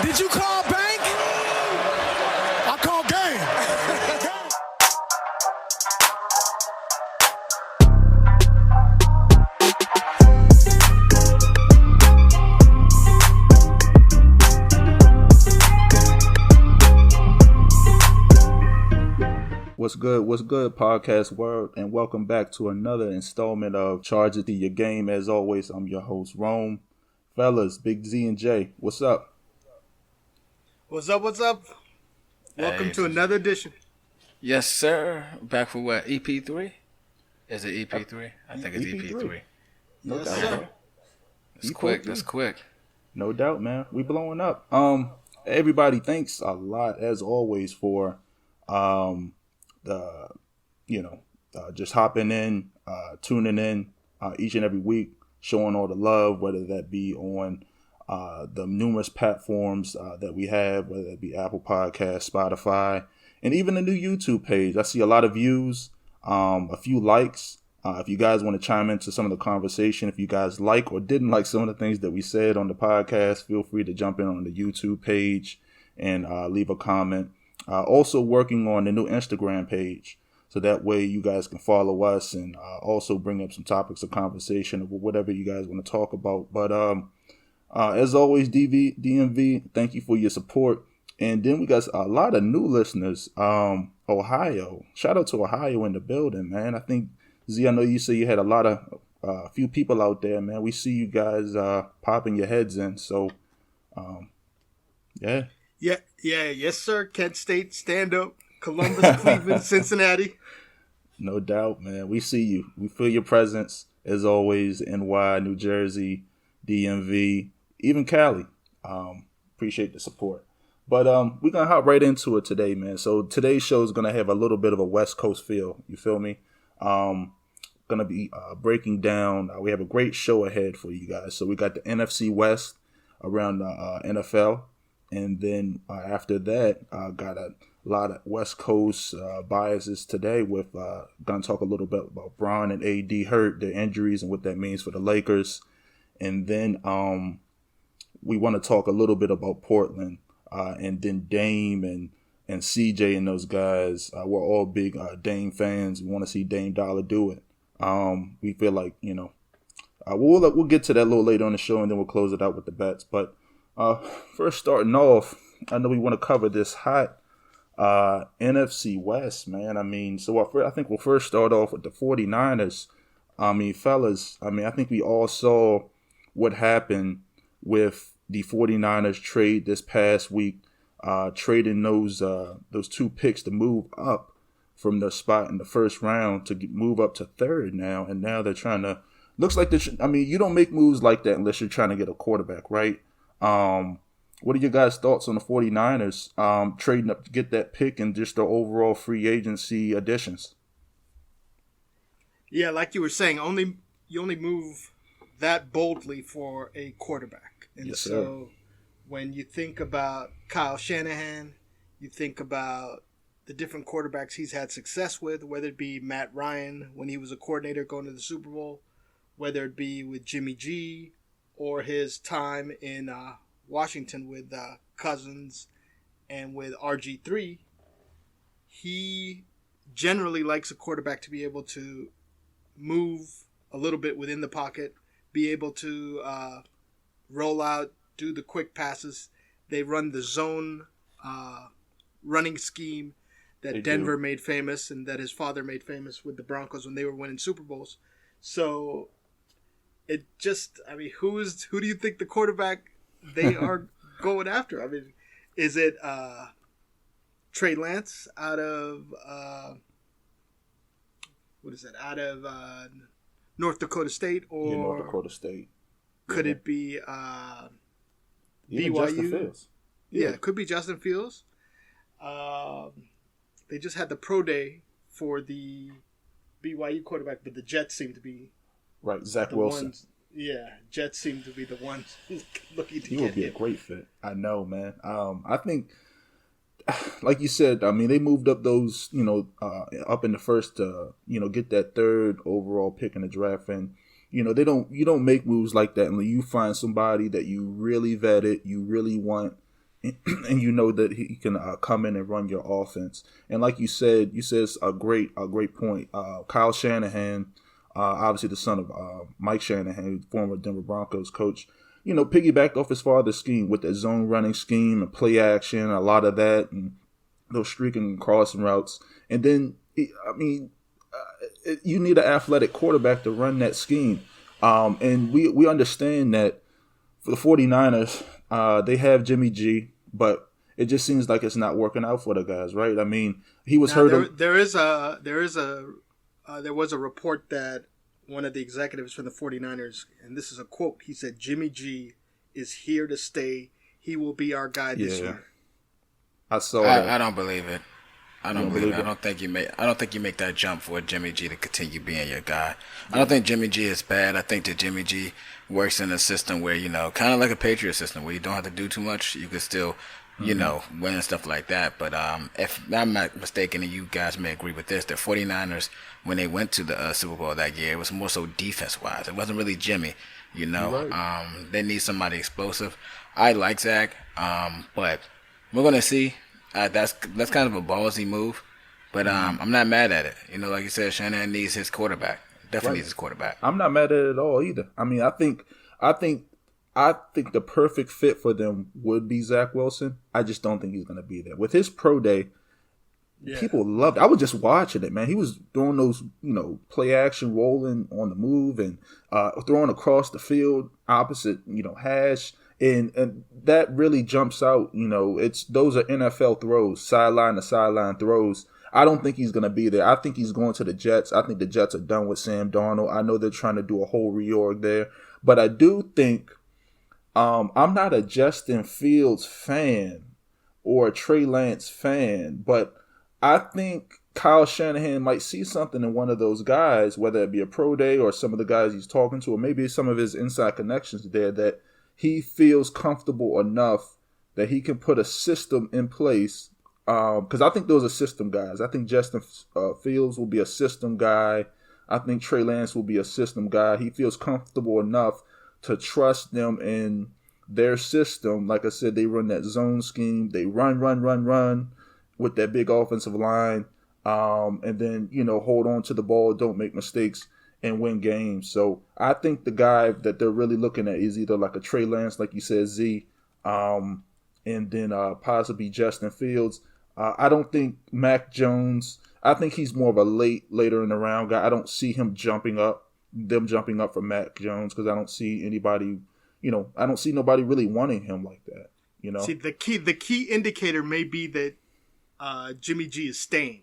Did you call bank? I called game. What's good, podcast world, and welcome back to another installment of Charge It to Your Game. As always, I'm your host, Rome. Fellas, Big Z and J, what's up? What's up? Welcome to another edition. Yes, sir. Back for what? EP3? Is it EP3? I think it's EP3. No Yes, doubt, sir. bro. That's EP3. quick. That's quick. No doubt, man. We blowing up. Everybody, thanks a lot as always for just hopping in, tuning in each and every week, showing all the love, whether that be on the numerous platforms that we have, whether it be Apple Podcasts, Spotify, and even the new YouTube page. I see a lot of views, a few likes. If you guys want to chime into some of the conversation, if you guys like or didn't like some of the things that we said on the podcast, feel free to jump in on the YouTube page and leave a comment. Also working on the new Instagram page, so that way you guys can follow us and also bring up some topics of conversation or whatever you guys want to talk about. But as always, DMV, thank you for your support. And then we got a lot of new listeners. Ohio, shout out to Ohio in the building, man. I think, Z, I know you say you had a few people out there, man. We see you guys popping your heads in. So, yeah. Yes, sir. Kent State, stand up. Columbus, Cleveland, Cincinnati. No doubt, man. We see you. We feel your presence, as always, NY, New Jersey, DMV, even Cali. Appreciate the support. But we're going to hop right into it today, man. So today's show is going to have a little bit of a West Coast feel. You feel me? Going to be breaking down. We have a great show ahead for you guys. So we got the NFC West around the NFL. And then after that, got a lot of West Coast biases today with going to talk a little bit about Bron and AD hurt, their injuries, and what that means for the Lakers. And then we want to talk a little bit about Portland, and then Dame and CJ and those guys. We're all big Dame fans. We want to see Dame Dollar do it. We feel like, we'll get to that a little later on the show, and then we'll close it out with the bets. But first, starting off, I know we want to cover this hot NFC West, man. I mean, so I think we'll first start off with the 49ers. I mean, fellas, I think we all saw what happened with the 49ers trade this past week, trading those two picks to move up from the spot in the first round to move up to third now. And now they're trying to, looks like you don't make moves like that unless you're trying to get a quarterback, right? What are your guys' thoughts on the 49ers trading up to get that pick and just the overall free agency additions? Yeah, like you were saying, you only move that boldly for a quarterback. And yes, so when you think about Kyle Shanahan, you think about the different quarterbacks he's had success with, whether it be Matt Ryan when he was a coordinator going to the Super Bowl, whether it be with Jimmy G, or his time in Washington with Cousins and with RG3, he generally likes a quarterback to be able to move a little bit within the pocket, be able to roll out, do the quick passes. They run the zone running scheme that Denver made famous and that his father made famous with the Broncos when they were winning Super Bowls. So it just, who do you think the quarterback they are going after? Is it Trey Lance out of North Dakota State, or North Dakota State? Could it be Even BYU? Justin Fields. Yeah, it could be Justin Fields. They just had the pro day for the BYU quarterback, but the Jets seem to be right. Zach Wilson. Jets seem to be the ones looking to he get would be him. a great fit. I know, man. I think, like you said, they moved up those, up in the first, get that third overall pick in the draft, and you don't make moves like that unless you find somebody that you really vetted, you really want, and you know that he can come in and run your offense. And like you said a great point. Kyle Shanahan, obviously the son of Mike Shanahan, former Denver Broncos coach, piggybacked off his father's scheme with that zone running scheme and play action, a lot of that, and those streaking and crossing routes. And then, you need an athletic quarterback to run that scheme. And we understand that for the 49ers, they have Jimmy G, but it just seems like it's not working out for the guys, right? I mean, he was hurt. There was a report that one of the executives from the 49ers, and this is a quote, he said, "Jimmy G is here to stay. He will be our guy this year." I saw that. I don't believe it. I don't believe it. I don't think you make that jump for Jimmy G to continue being your guy. I don't think Jimmy G is bad. I think that Jimmy G works in a system where, kind of like a Patriot system where you don't have to do too much. You can still, win and stuff like that. But if I'm not mistaken, and you guys may agree with this, the 49ers, when they went to the Super Bowl that year, it was more so defense-wise. It wasn't really Jimmy, Right. They need somebody explosive. I like Zach, but we're going to see. That's kind of a ballsy move, but I'm not mad at it. Like you said, Shanahan needs his quarterback. Definitely needs his quarterback. I'm not mad at it at all either. I mean, I think the perfect fit for them would be Zach Wilson. I just don't think he's going to be there. With his pro day, people loved it. I was just watching it, man. He was doing those, play action, rolling on the move, and throwing across the field opposite, hash. And that really jumps out. Those are NFL throws, sideline to sideline throws. I don't think he's going to be there. I think he's going to the Jets. I think the Jets are done with Sam Darnold. I know they're trying to do a whole reorg there. But I do think I'm not a Justin Fields fan or a Trey Lance fan, but I think Kyle Shanahan might see something in one of those guys, whether it be a pro day or some of the guys he's talking to, or maybe some of his inside connections there, that he feels comfortable enough that he can put a system in place. Because I think those are system guys. I think Justin Fields will be a system guy. I think Trey Lance will be a system guy. He feels comfortable enough to trust them in their system. Like I said, they run that zone scheme. They run with that big offensive line. And then, hold on to the ball, don't make mistakes, and win games. So I think the guy that they're really looking at is either like a Trey Lance, like you said, Z, and then possibly Justin Fields. I don't think Mac Jones. I think he's more of a later in the round guy. I don't see them jumping up for Mac Jones, because I don't see anybody. I don't see nobody really wanting him like that. See, the key indicator may be that Jimmy G is staying.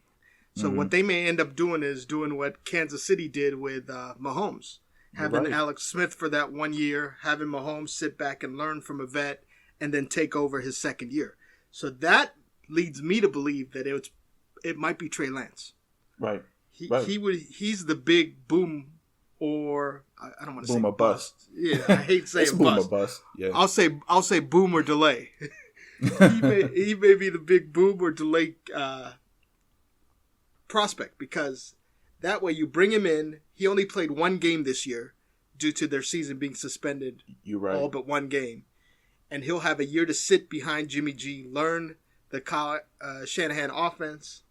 So what they may end up doing is doing what Kansas City did with Mahomes, having Alex Smith for that 1 year, having Mahomes sit back and learn from a vet, and then take over his second year. So that leads me to believe that it might be Trey Lance. Right. He's the big boom, or I don't want to say boom or bust. Yeah, I hate saying it's boom or bust. Yeah. I'll say boom or delay. he may be the big boom or delay prospect, because that way you bring him in. He only played one game this year due to their season being suspended. You're right. All but one game. And he'll have a year to sit behind Jimmy G, learn the Kyle Shanahan offense,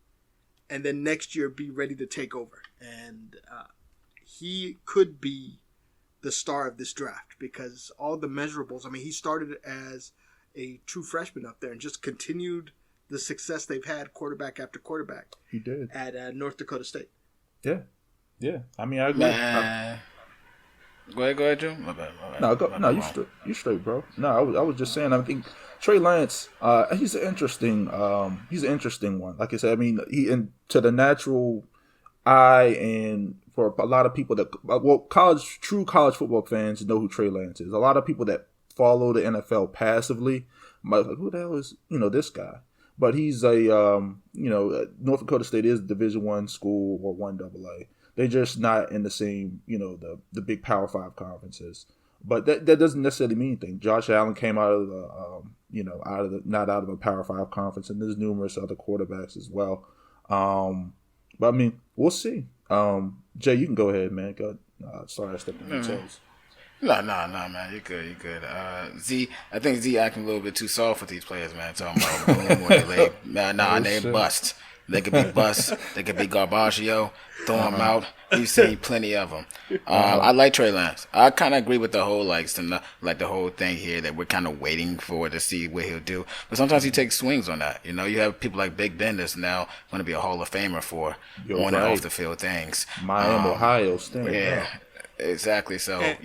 and then next year be ready to take over. And he could be the star of this draft, because all the measurables, he started as a true freshman up there and just continued the success they've had quarterback after quarterback. He did. At North Dakota State. Yeah. I agree. Go ahead, Joe. My bad. No, you straight, bro. No, I was just saying. I think Trey Lance, he's an interesting one. Like I said, to the natural eye, and for a lot of people that true college football fans know who Trey Lance is. A lot of people that follow the NFL passively might be like, who the hell is this guy? But he's North Dakota State is a Division I school, or 1AA. They're just not in the same, the big Power 5 conferences. But that doesn't necessarily mean anything. Josh Allen came out of the, not out of a Power 5 conference, and there's numerous other quarterbacks as well. But we'll see. Jay, you can go ahead, man. Sorry, I stepped on your toes. No, man. You're good. Z, I think Z acting a little bit too soft with these players, man. Talking about boom when they they bust. They could be bust. They could be Garbaggio. Throw them out. You've seen plenty of them. I like Trey Lance. I kind of agree with the whole the whole thing here that we're kind of waiting for to see what he'll do. But sometimes he takes swings on that. You know, you have people like Big Ben that's now going to be a Hall of Famer for on and off the field things. Miami, Ohio State. Yeah. Exactly. So,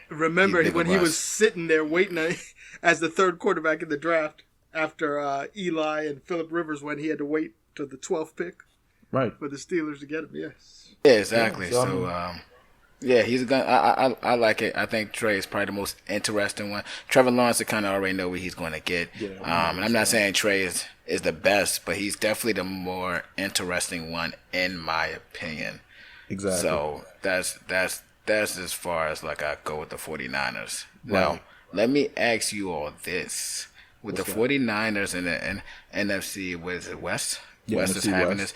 remember when he was sitting there waiting as the third quarterback in the draft after Eli and Phillip Rivers when he had to wait to the 12th pick, right, for the Steelers to get him. Yes. Yeah, exactly. He's a gun. I like it. I think Trey is probably the most interesting one. Trevor Lawrence, I kind of already know what he's going to get. Yeah, and I'm not saying Trey is the best, but he's definitely the more interesting one in my opinion. Exactly. So that's as far as I go with the 49ers. Right. Now, let me ask you all this. With the 49ers and the NFC, what is it, West? Yeah, West is having this.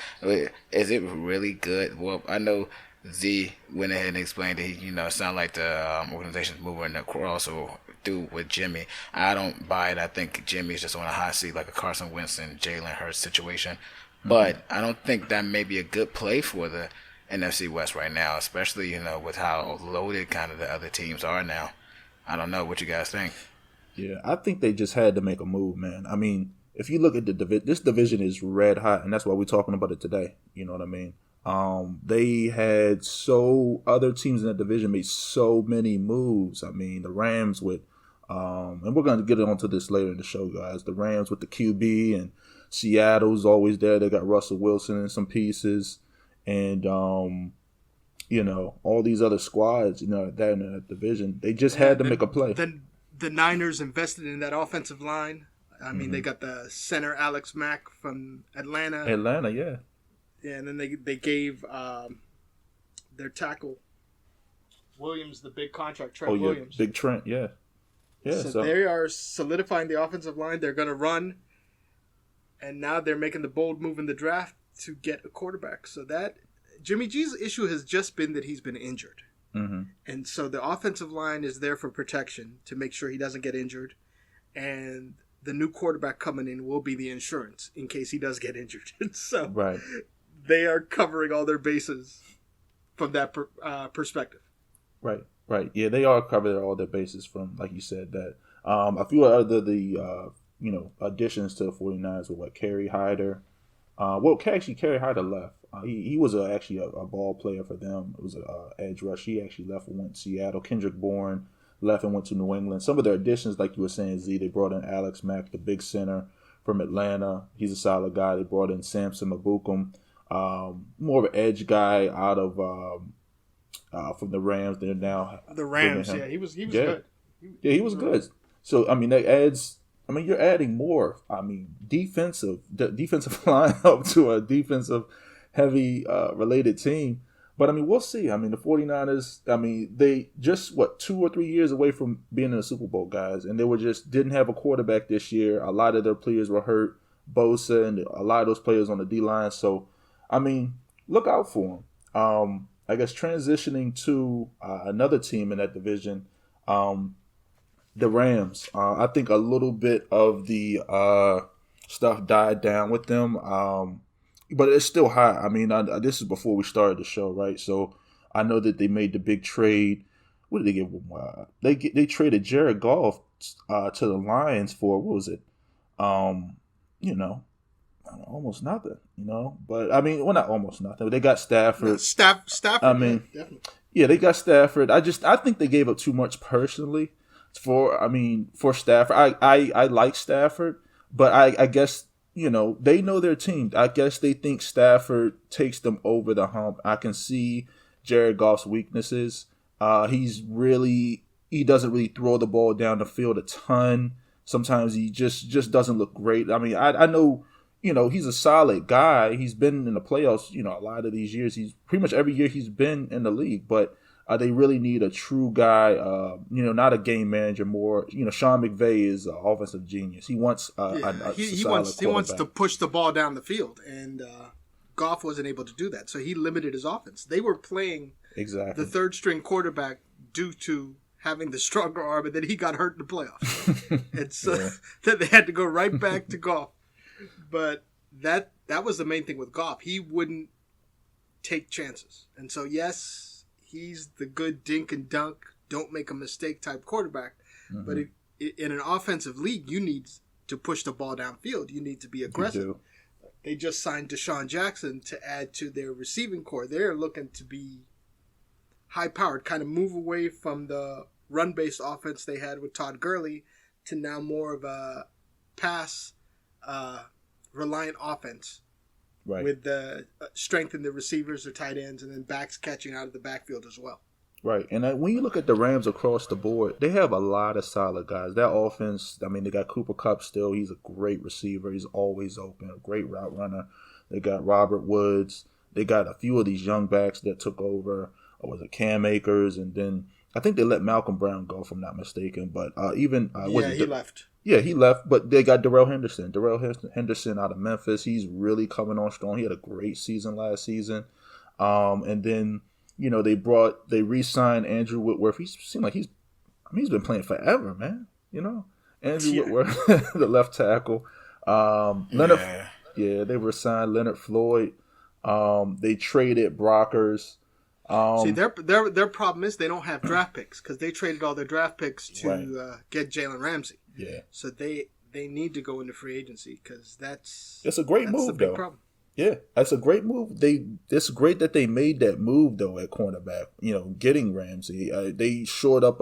Is it really good? Well, I know Z went ahead and explained that it sounded like the organization's moving across or through with Jimmy. I don't buy it. I think Jimmy's just on a hot seat like a Carson Wentz and Jalen Hurts situation. Mm-hmm. But I don't think that may be a good play for the NFC West right now, especially, with how loaded kind of the other teams are now. I don't know. What you guys think? Yeah, I think they just had to make a move, man. I mean, if you look at this division is red hot, and that's why we're talking about it today. You know what I mean? They had other teams in that division made so many moves. I mean, the Rams with, and we're going to get onto this later in the show, guys. The Rams with the QB, and Seattle's always there. They got Russell Wilson in some pieces, and all these other squads, that in that division. They just had to make a play. The Niners invested in that offensive line. I mean, they got the center Alex Mack from Atlanta. Yeah. Yeah, and then they gave their tackle Williams the big contract, Trent Williams. Big Trent, yeah. Yeah. So they are solidifying the offensive line. They're going to run, and now they're making the bold move in the draft to get a quarterback. So that Jimmy G's issue has just been that he's been injured. Mm-hmm. And so the offensive line is there for protection to make sure he doesn't get injured. And the new quarterback coming in will be the insurance in case he does get injured. So right. They are covering all their bases from that perspective. Right. Yeah, they are covering all their bases from, like you said, that. A few other additions to the 49ers were Kerry Hyder. Kerry Hyder left. He was actually a ball player for them. It was an edge rush. He actually left and went to Seattle. Kendrick Bourne left and went to New England. Some of their additions, like you were saying, Z, they brought in Alex Mack, the big center from Atlanta. He's a solid guy. They brought in Samson Mabukum, more of an edge guy out of from the Rams. They're now the Rams. Yeah, he was good. He was good. So I mean, that adds. I mean, you're adding more. I mean, defensive line up to a defensive heavy related team. But I mean, we'll see. I mean, the 49ers, I mean, they just 2 or 3 years away from being in the Super Bowl, guys, and they didn't have a quarterback this year. A lot of their players were hurt, Bosa, and a lot of those players on the D line. So, I mean, look out for them. I guess transitioning to another team in that division. The Rams, I think a little bit of the stuff died down with them, but it's still hot. I mean, this is before we started the show, right? So I know that they made the big trade. What did they give them? They traded Jared Goff to the Lions for, what was it? Almost nothing, But I mean, well, not almost nothing. But they got Stafford. No, Stafford. I mean, definitely. Yeah, they got Stafford. I think they gave up too much personally. For Stafford, I like Stafford, but I guess, they know their team. I guess they think Stafford takes them over the hump. I can see Jared Goff's weaknesses. He doesn't really throw the ball down the field a ton. Sometimes he just doesn't look great. I mean, I know, he's a solid guy. He's been in the playoffs, a lot of these years. He's pretty much every year he's been in the league, but they really need a true guy, not a game manager. More, Sean McVay is an offensive genius. He wants he wants to push the ball down the field, and Goff wasn't able to do that, so he limited his offense. They were playing exactly the third string quarterback due to having the stronger arm, and then he got hurt in the playoffs. And so then they had to go right back to Goff. But that was the main thing with Goff. He wouldn't take chances. And so, yes, he's the good dink and dunk, don't make a mistake type quarterback. Mm-hmm. But in an offensive league, you need to push the ball downfield. You need to be aggressive. They just signed Deshaun Jackson to add to their receiving core. They're looking to be high-powered, kind of move away from the run-based offense they had with Todd Gurley to now more of a pass-reliant offense. Right. With the strength in the receivers or tight ends, and then backs catching out of the backfield as well. Right. And when you look at the Rams across the board, they have a lot of solid guys. That offense, I mean, they got Cooper Kupp still. He's a great receiver. He's always open, a great route runner. They got Robert Woods. They got a few of these young backs that took over. Or was it Cam Akers? And then I think they let Malcolm Brown go, if I'm not mistaken. But he left. Yeah, he left. But they got Darrell Henderson. Darrell Henderson out of Memphis. He's really coming on strong. He had a great season last season. And then, you know, they re-signed Andrew Whitworth. He seemed like he's been playing forever, man. You know, Andrew Whitworth, the left tackle. Leonard, they re-signed Leonard Floyd. They traded Brockers. See, their problem is they don't have draft picks because they traded all their draft picks to get Jalen Ramsey. Yeah. So they need to go into free agency because it's a great move, big though. Problem. Yeah, that's a great move. It's great that they made that move though at cornerback. You know, getting Ramsey. They shored up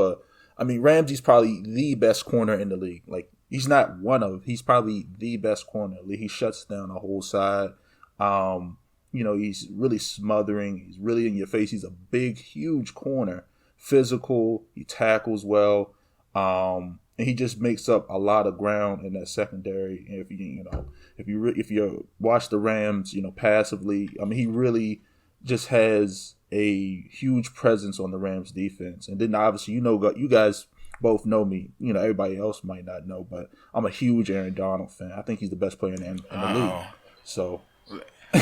Ramsey's probably the best corner in the league. Like he's probably the best corner in the league. He shuts down a whole side. You know, he's really smothering. He's really in your face. He's a big, huge corner, physical. He tackles well. And he just makes up a lot of ground in that secondary. And if you watch the Rams, you know, passively, I mean, he really just has a huge presence on the Rams defense. And then obviously, you guys both know me. You know, everybody else might not know, but I'm a huge Aaron Donald fan. I think he's the best player in the league. So,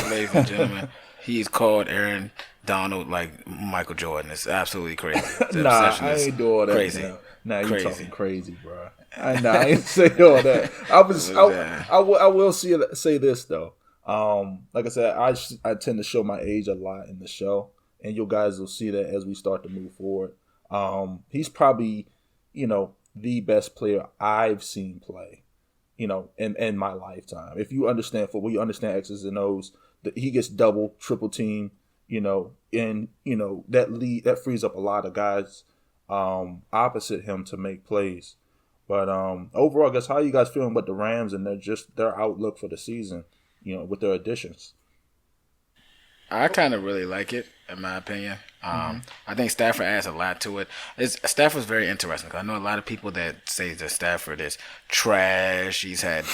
ladies and gentlemen, he's called Aaron Donald like Michael Jordan. It's absolutely crazy. I ain't doing that. Crazy. Nah, you talking crazy, bro. I ain't say all that. I will say this though. Like I said, I tend to show my age a lot in the show, and you guys will see that as we start to move forward. He's probably, you know, the best player I've seen play, you know, in my lifetime. If you understand football, you understand X's and O's. That he gets double, triple team, you know, and you know that frees up a lot of guys opposite him to make plays. But overall, I guess how are you guys feeling about the Rams and their outlook for the season, you know, with their additions? I kind of really like it, in my opinion. I think Stafford adds a lot to it. Stafford's very interesting because I know a lot of people that say that Stafford is trash. He's had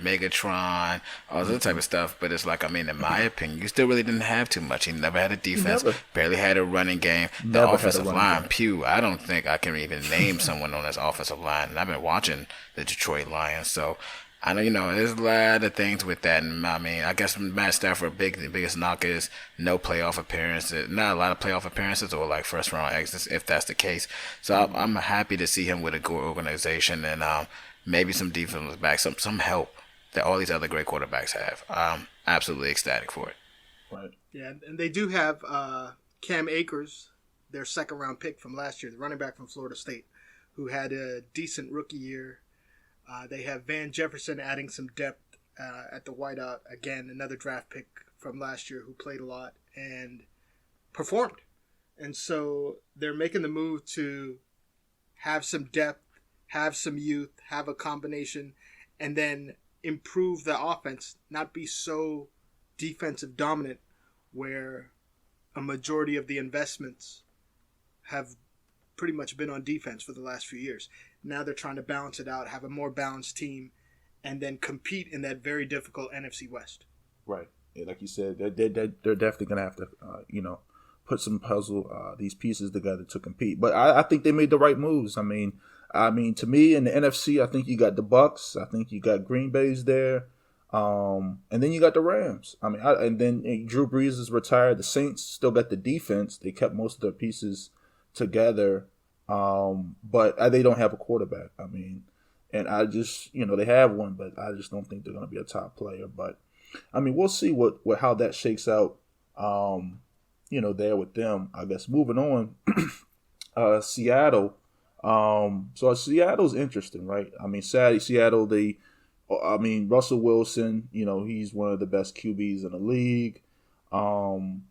Megatron, all that type of stuff. But it's like, I mean, in my opinion, you still really didn't have too much. He never had a defense, barely had a running game. The offensive line, I don't think I can even name someone on this offensive line. And I've been watching the Detroit Lions, so I know, you know, there's a lot of things with that. And I mean, I guess Matt Stafford, the biggest knock is no playoff appearances, not a lot of playoff appearances or like first round exits, if that's the case. So I'm happy to see him with a good organization and maybe some defensive back, some help that all these other great quarterbacks have. I'm absolutely ecstatic for it. Right. Yeah, and they do have Cam Akers, their second round pick from last year, the running back from Florida State, who had a decent rookie year. They have Van Jefferson adding some depth at the wideout. Again, another draft pick from last year who played a lot and performed. And so they're making the move to have some depth, have some youth, have a combination, and then improve the offense, not be so defensive dominant where a majority of the investments have pretty much been on defense for the last few years. Now they're trying to balance it out, have a more balanced team, and then compete in that very difficult NFC West. Right. Yeah, like you said, they're definitely going to have to, put some these pieces together to compete. But I think they made the right moves. I mean, to me, in the NFC, I think you got the Bucks. I think you got Green Bay's there. And then you got the Rams. I mean, and then Drew Brees is retired. The Saints still got the defense. They kept most of their pieces together. But they don't have a quarterback. I mean, and I just, they have one, but I just don't think they're going to be a top player. But I mean, we'll see how that shakes out. There with them. I guess moving on, Seattle. So Seattle's interesting, right? I mean, Seattle. Russell Wilson. He's one of the best QBs in the league. And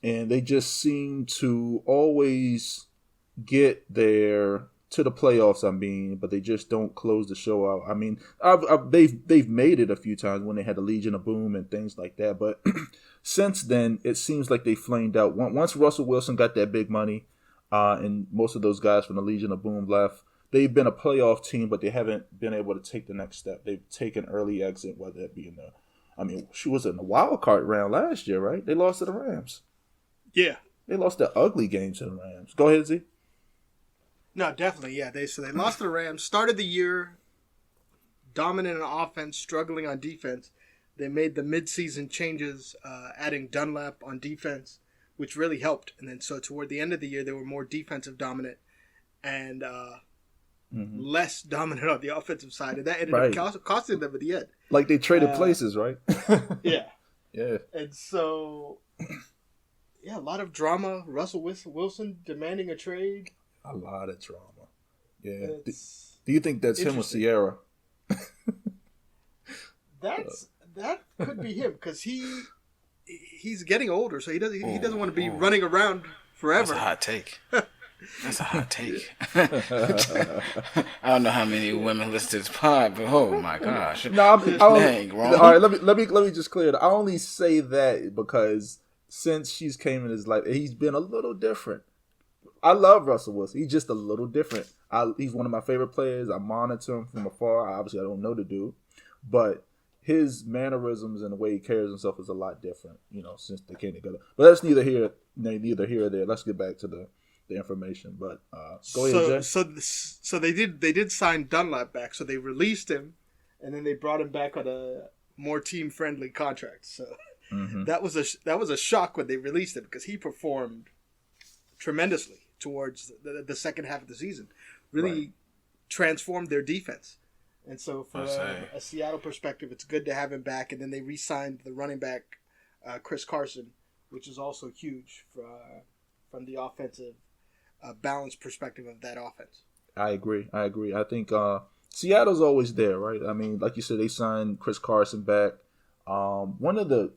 they just seem to always get there to the playoffs. But they just don't close the show out. I mean, they've made it a few times when they had the Legion of Boom and things like that. But since then, it seems like they flamed out. Once Russell Wilson got that big money, and most of those guys from the Legion of Boom left, they've been a playoff team, but they haven't been able to take the next step. They've taken early exit, whether it be she was in the wild card round last year, right? They lost to the Rams. Yeah. They lost the ugly game to the Rams. Go ahead, Z. No, definitely, yeah. They lost to the Rams. Started the year dominant on offense, struggling on defense. They made the midseason changes, adding Dunlap on defense, which really helped. And then so toward the end of the year, they were more defensive dominant and less dominant on the offensive side. And that ended up costing them at the end. Like they traded places, right? Yeah. Yeah. And so, a lot of drama. Russell Wilson demanding a trade. A lot of drama. Yeah. Do you think that's him or Sierra? That could be him because he's getting older, so he doesn't want to be running around forever. That's a hot take. That's a hot take. I don't know how many women listen to this pod, but oh my gosh. No, dang, wrong. All right, let me just clear it. I only say that because since she's came in his life, he's been a little different. I love Russell Wilson. He's just a little different. He's one of my favorite players. I monitor him from afar. Obviously, I don't know the dude, but his mannerisms and the way he carries himself is a lot different, since they came together. But that's neither here or there. Let's get back to the information. But go ahead, Jay. So they did sign Dunlap back. So they released him, and then they brought him back on a more team friendly contract. So that was a shock when they released him because he performed tremendously towards the second half of the season. Really transformed their defense. And so from a Seattle perspective, it's good to have him back. And then they re-signed the running back, Chris Carson, which is also huge from the offensive balance perspective of that offense. I agree. I think Seattle's always there, right? I mean, like you said, they signed Chris Carson back. One of the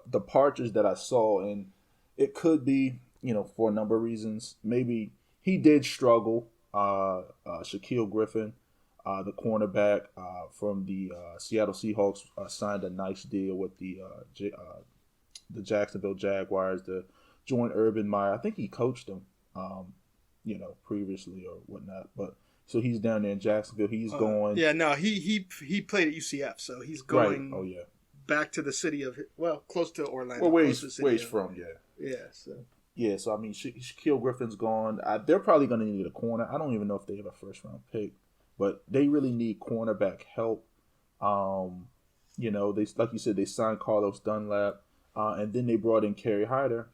departures that I saw, and it could be, for a number of reasons. Maybe he did struggle. Shaquille Griffin, the cornerback from the Seattle Seahawks, signed a nice deal with the Jacksonville Jaguars to join Urban Meyer. I think he coached them, previously or whatnot. But so he's down there in Jacksonville. He's going. Yeah, no, he played at UCF, so he's going. Right. Oh yeah. Back to the city of close to Orlando. Well, where he's from, yeah. Yeah. So. Yeah, so I mean, Shaquille Griffin's gone. They're probably going to need a corner. I don't even know if they have a first-round pick, but they really need cornerback help. They, like you said, they signed Carlos Dunlap, and then they brought in Kerry Hyder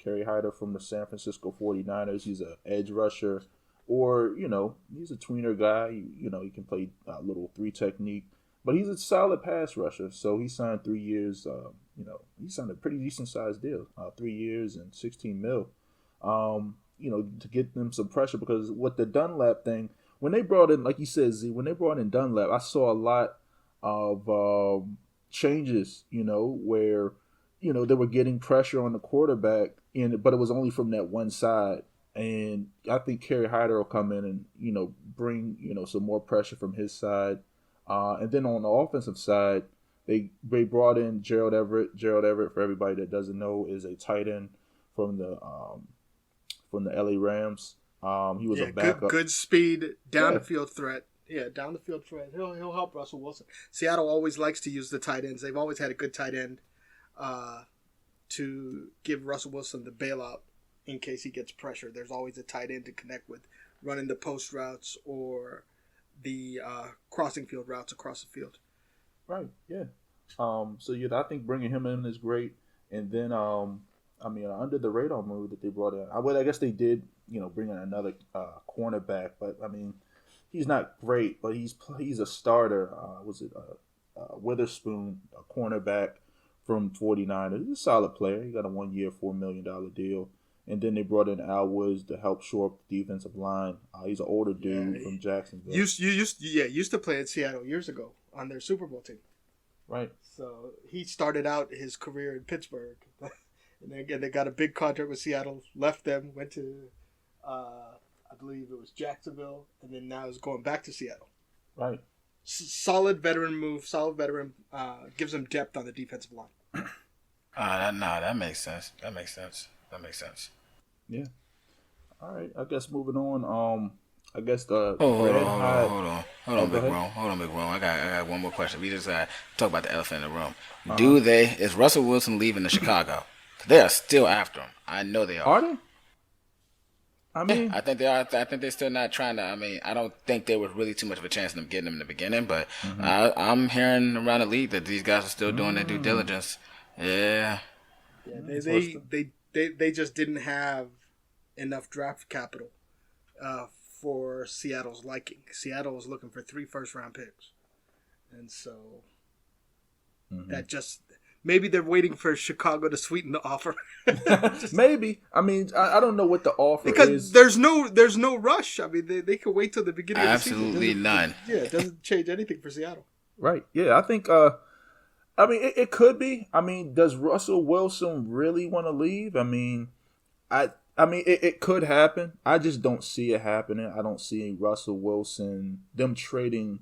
from the San Francisco 49ers. He's an edge rusher, or, he's a tweener guy. He can play a little three technique, but he's a solid pass rusher. So he signed 3 years. He signed a pretty decent-sized deal, 3 years and $16 million. To get them some pressure, because with the Dunlap thing, when they brought in, like you said, Z, when they brought in Dunlap, I saw a lot of changes, where, they were getting pressure on the quarterback, but it was only from that one side. And I think Kerry Hyder will come in and, bring, some more pressure from his side. And then on the offensive side, they brought in Gerald Everett. Gerald Everett, for everybody that doesn't know, is a tight end from the LA Rams. He was a backup. Good speed, down the field threat. Yeah, down the field threat. He'll help Russell Wilson. Seattle always likes to use the tight ends. They've always had a good tight end to give Russell Wilson the bailout in case he gets pressure. There's always a tight end to connect with, running the post routes or the crossing field routes across the field. Right. Yeah. I think bringing him in is great. And then under the radar move that they brought in. I guess they did, bring in another cornerback, but I mean, he's not great, but he's a starter. Witherspoon, a cornerback from 49ers? He's a solid player. He got a 1-year, $4 million deal. And then they brought in Al Woods to help shore up the defensive line. He's an older dude from Jacksonville. Used to play in Seattle years ago on their Super Bowl team. Right. So he started out his career in Pittsburgh. And then again, they got a big contract with Seattle, left them, went to, I believe it was Jacksonville, and then now is going back to Seattle. Right. Solid veteran move. Solid veteran gives them depth on the defensive line. That makes sense. That makes sense. Yeah. All right. I guess moving on. I guess the hold on, Big Ron. I got one more question. We just got to talk about the elephant in the room. Is Russell Wilson leaving to Chicago? They are still after him. I know they are. Are they? I mean, I think they are. I think they're still not trying to. I mean, I don't think there was really too much of a chance of them getting him in the beginning, but I'm hearing around the league that these guys are still doing their due diligence. Yeah. They just didn't have enough draft capital for Seattle's liking. Seattle was looking for 3 first-round picks, and so that just maybe they're waiting for Chicago to sweeten the offer. Maybe. I mean, I don't know what the offer because is. There's no rush. I mean, they could wait till the beginning of the season. Absolutely none. Yeah, it doesn't change anything for Seattle. Right. Yeah, I think. I mean, it could be. I mean, does Russell Wilson really want to leave? I mean, it could happen. I just don't see it happening. I don't see them trading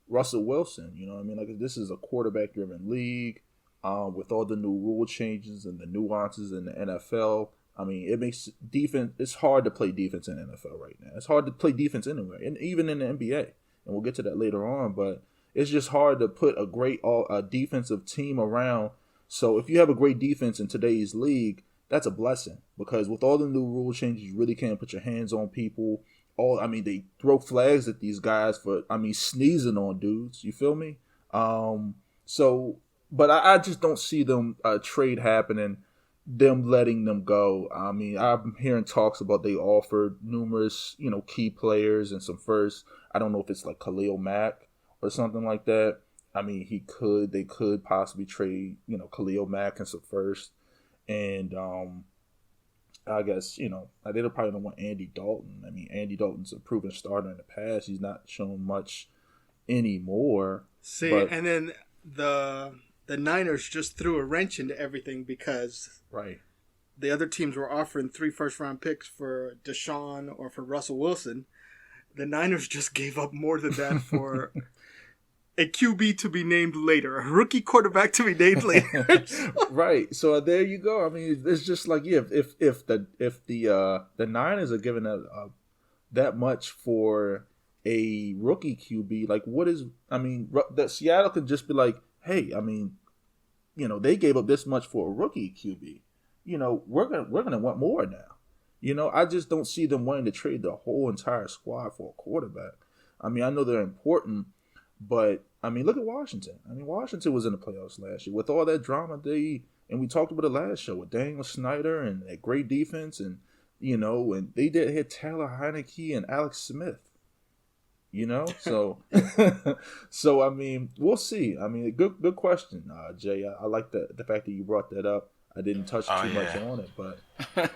Russell Wilson. You know what I mean? Like, this is a quarterback-driven league. With all the new rule changes and the nuances in the NFL, I mean, it makes defense. It's hard to play defense in the NFL right now. It's hard to play defense anywhere, and even in the NBA. And we'll get to that later on. But it's just hard to put a great defensive team around. So if you have a great defense in today's league, that's a blessing, because with all the new rule changes, you really can't put your hands on people. They throw flags at these guys for sneezing on dudes. You feel me? But I just don't see them trade happening, them letting them go. I mean, I'm hearing talks about they offered numerous, key players and some firsts. I don't know if it's like Khalil Mack or something like that. I mean, they could possibly trade, Khalil Mack and some first. And I guess, they probably don't want Andy Dalton. I mean, Andy Dalton's a proven starter in the past. He's not shown much anymore. And then the Niners just threw a wrench into everything because the other teams were offering 3 first-round picks for Deshaun or for Russell Wilson. The Niners just gave up more than that for a QB to be named later, a rookie quarterback to be named later. Right. So there you go. I mean, it's just like, if the Niners are giving that much for a rookie QB, like that Seattle could just be like, hey, I mean, they gave up this much for a rookie QB. We're gonna want more now. I just don't see them wanting to trade the whole entire squad for a quarterback. I mean, I know they're important, but I mean, look at Washington. I mean, Washington was in the playoffs last year with all that drama. And we talked about it last show with Daniel Snyder and that great defense, and and they did hit Taylor Heineke and Alex Smith. So I mean, we'll see. I mean, good question, Jay. I like the fact that you brought that up. I didn't touch too much on it, but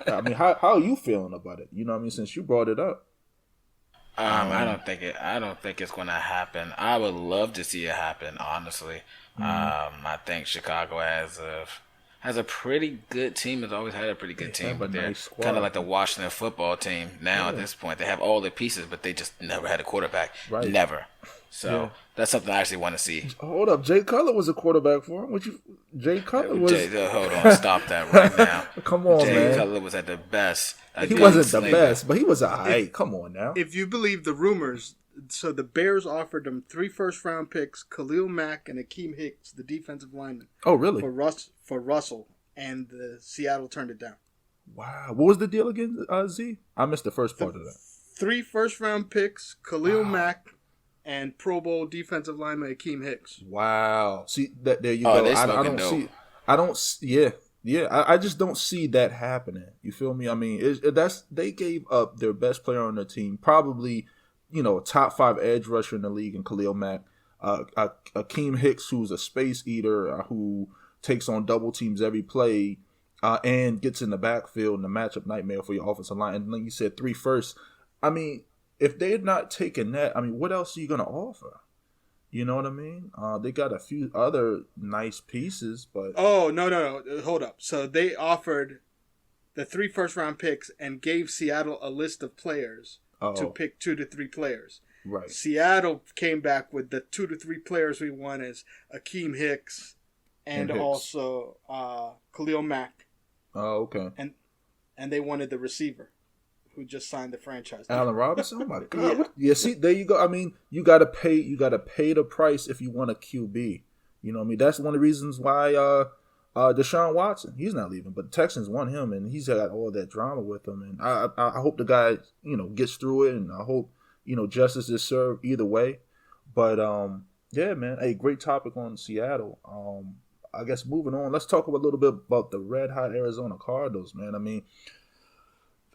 I mean, how are you feeling about it? Since you brought it up. I don't think it's going to happen. I would love to see it happen, honestly. I think Chicago has a pretty good team. Has always had a pretty good team, but they're kind of like the Washington football team now. At this point, they have all the pieces, but they just never had a quarterback. Right. Never. So that's something I actually want to see. Hold up, Jay Cutler was a quarterback for him. Jay Cutler was. Hold on, stop that right now. Come on, man. Jay Cutler was at the best. He wasn't the best, but he was alright. Come on now. If you believe the rumors, so the Bears offered him 3 first-round picks, Khalil Mack and Akeem Hicks, the defensive lineman. Oh, really? For Russell, and Seattle turned it down. Wow. What was the deal again, Z? I missed the first part of that. 3 first-round picks, Khalil Mack, and Pro Bowl defensive lineman Akeem Hicks. Wow. See, there you go. I don't see. Yeah. Yeah, I just don't see that happening. You feel me? I mean, they gave up their best player on their team, probably, a top 5 edge rusher in the league in Khalil Mack, Akeem Hicks, who's a space eater, who takes on double teams every play, and gets in the backfield and a matchup nightmare for your offensive line. And like you said, 3 firsts. I mean, if they're not taking that, I mean, what else are you gonna offer? You know what I mean? They got a few other nice pieces, but... Oh, no. Hold up. So they offered the 3 first-round picks and gave Seattle a list of players to pick 2 to 3 players. Right. Seattle came back with the 2 to 3 players we want as Akeem Hicks and also Khalil Mack. Oh, okay. And they wanted the receiver who just signed the franchise. Allen Robinson? Oh my God. Yeah, see, there you go. I mean, you gotta pay the price if you want a QB. You know what I mean? That's one of the reasons why Deshaun Watson, he's not leaving, but the Texans want him, and he's got all that drama with him. And I hope the guy, gets through it, and I hope, justice is served either way. But yeah, man, a great topic on Seattle. I guess moving on, let's talk a little bit about the red hot Arizona Cardinals, man. I mean,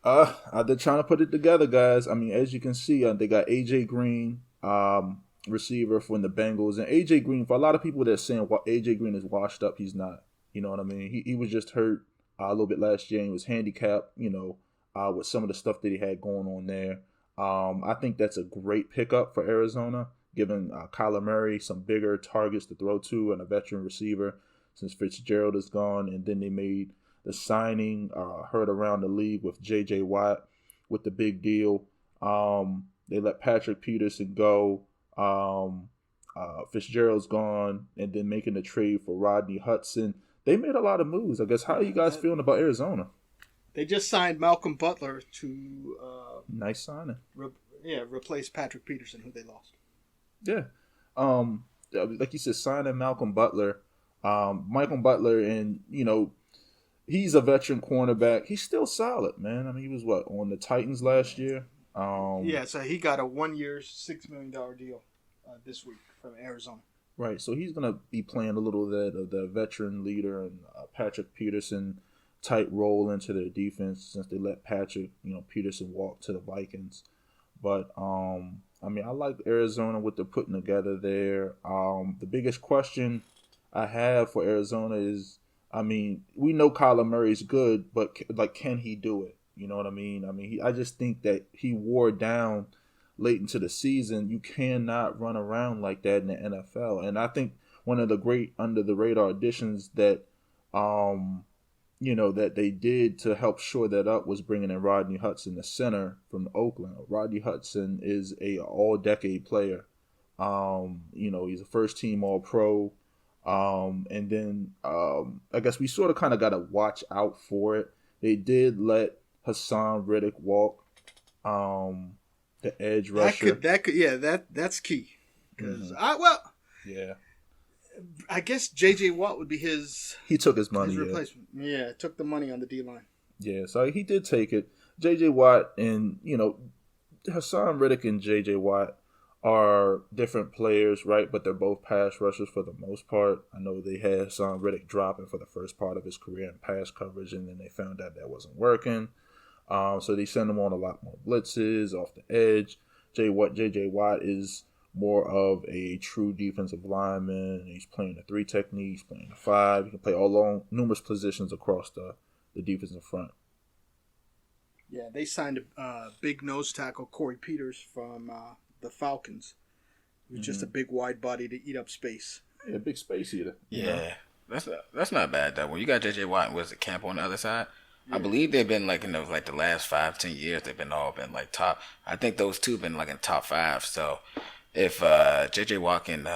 they're trying to put it together, guys. I mean, as you can see, they got AJ Green, receiver from the Bengals, and AJ Green. For a lot of people that are saying AJ Green is washed up, he's not. You know what I mean? He was just hurt a little bit last year. And he was handicapped, with some of the stuff that he had going on there. I think that's a great pickup for Arizona, giving Kyler Murray some bigger targets to throw to and a veteran receiver since Fitzgerald is gone. And then they made the signing, heard around the league with J.J. Watt with the big deal. They let Patrick Peterson go. Fitzgerald's gone. And then making the trade for Rodney Hudson. They made a lot of moves. I guess, how are you guys feeling about Arizona? They just signed Malcolm Butler to... nice signing. Replace Patrick Peterson, who they lost. Yeah. Like you said, signing Malcolm Butler. Michael Butler, and, he's a veteran cornerback. He's still solid, man. I mean, he was, on the Titans last year? So he got a 1-year, $6 million deal this week from Arizona. Right, so he's going to be playing a little bit of the veteran leader and Patrick Peterson type role into their defense since they let Patrick, Peterson walk to the Vikings. But, I mean, I like Arizona, what they're putting together there. The biggest question I have for Arizona is, I mean, we know Kyler Murray's good, but, can he do it? You know what I mean? I mean, I just think that he wore down late into the season. You cannot run around like that in the NFL. And I think one of the great under-the-radar additions that, that they did to help shore that up was bringing in Rodney Hudson, the center from Oakland. Rodney Hudson is a all-decade player. He's a first-team All-Pro. And then I guess we sort of kind of got to watch out for it. They did let Hassan Reddick walk, the edge rusher. That's key. Because yeah, I guess J.J. Watt would be his. He took his money. His replacement. Yeah, took the money on the D line. Yeah, so he did take it. J.J. Watt and Hassan Reddick and J.J. Watt are different players, right? But they're both pass rushers for the most part. I know they had Hassan Reddick dropping for the first part of his career in pass coverage, and then they found out that wasn't working. So they send him on a lot more blitzes off the edge. J.J. Watt is more of a true defensive lineman. He's playing the 3 technique, he's playing the 5. He can play numerous positions across the defensive front. Yeah, they signed a big nose tackle, Corey Peters, from the Falcons. He was just a big wide body to eat up space. Yeah, big space eater. Yeah, that's not bad though. When you got J.J. Watt and was it Camp on the other side? Yeah. I believe they've been the last 5-10 years they've been top. I think those two have been in top 5. So if J.J. Watt can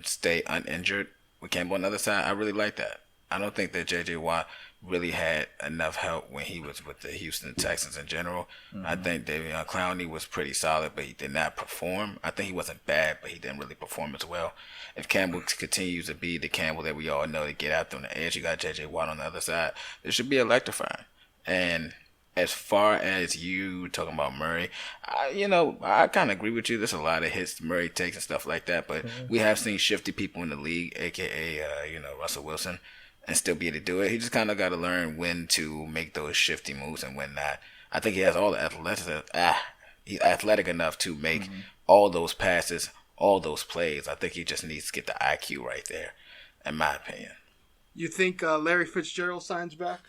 stay uninjured with Campbell on the other side, I really like that. I don't think that J.J. Watt really had enough help when he was with the Houston Texans in general. Mm-hmm. I think David Clowney was pretty solid, but he did not perform. I think he wasn't bad, but he didn't really perform as well. If Campbell continues to be the Campbell that we all know to get out there on the edge, you got J.J. Watt on the other side. This should be electrifying. And as far as you talking about Murray, I kind of agree with you. There's a lot of hits Murray takes and stuff like that, but we have seen shifty people in the league, a.k.a. Russell Wilson. and still be able to do it. He just kind of got to learn when to make those shifty moves and when not. I think he has all the he's athletic enough to make all those passes, all those plays. I think he just needs to get the IQ right there, in my opinion. You think Larry Fitzgerald signs back?